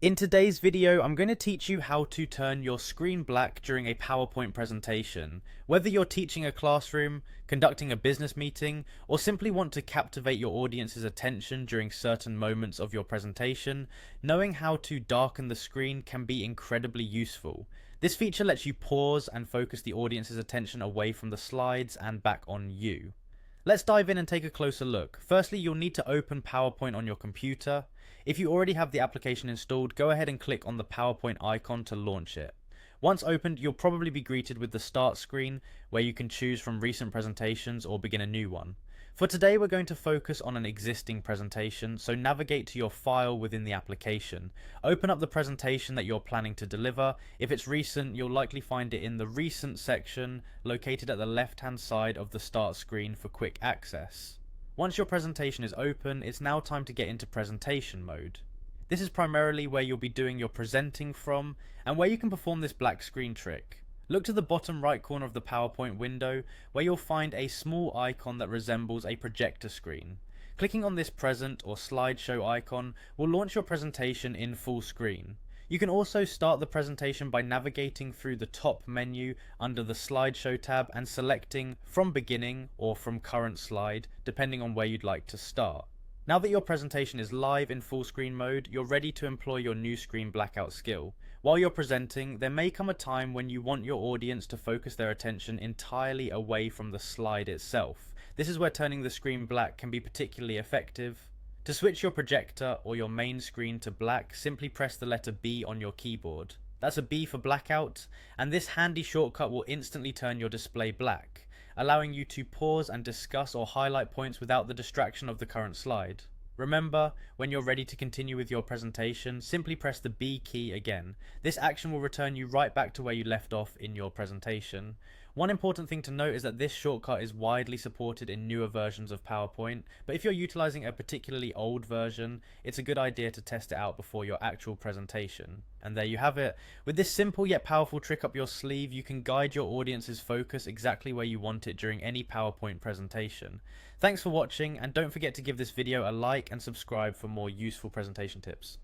In today's video, I'm going to teach you how to turn your screen black during a PowerPoint presentation. Whether you're teaching a classroom, conducting a business meeting, or simply want to captivate your audience's attention during certain moments of your presentation, knowing how to darken the screen can be incredibly useful. This feature lets you pause and focus the audience's attention away from the slides and back on you. Let's dive in and take a closer look. Firstly, you'll need to open PowerPoint on your computer. If you already have the application installed, go ahead and click on the PowerPoint icon to launch it. Once opened, you'll probably be greeted with the start screen, where you can choose from recent presentations or begin a new one. For today, we're going to focus on an existing presentation, so navigate to your file within the application. Open up the presentation that you're planning to deliver. If it's recent, you'll likely find it in the Recent section, located at the left-hand side of the start screen for quick access. Once your presentation is open, it's now time to get into presentation mode. This is primarily where you'll be doing your presenting from, and where you can perform this black screen trick. Look to the bottom right corner of the PowerPoint window, where you'll find a small icon that resembles a projector screen. Clicking on this present or slideshow icon will launch your presentation in full screen. You can also start the presentation by navigating through the top menu under the slideshow tab and selecting from beginning or from current slide, depending on where you'd like to start. Now that your presentation is live in full screen mode, you're ready to employ your new screen blackout skill. While you're presenting, there may come a time when you want your audience to focus their attention entirely away from the slide itself. This is where turning the screen black can be particularly effective. To switch your projector or your main screen to black, simply press the letter B on your keyboard. That's a B for blackout, and this handy shortcut will instantly turn your display black, allowing you to pause and discuss or highlight points without the distraction of the current slide. Remember, when you're ready to continue with your presentation, simply press the B key again. This action will return you right back to where you left off in your presentation. One important thing to note is that this shortcut is widely supported in newer versions of PowerPoint, but if you're utilizing a particularly old version, it's a good idea to test it out before your actual presentation. And there you have it. With this simple yet powerful trick up your sleeve, you can guide your audience's focus exactly where you want it during any PowerPoint presentation. Thanks for watching, and don't forget to give this video a like and subscribe for more useful presentation tips.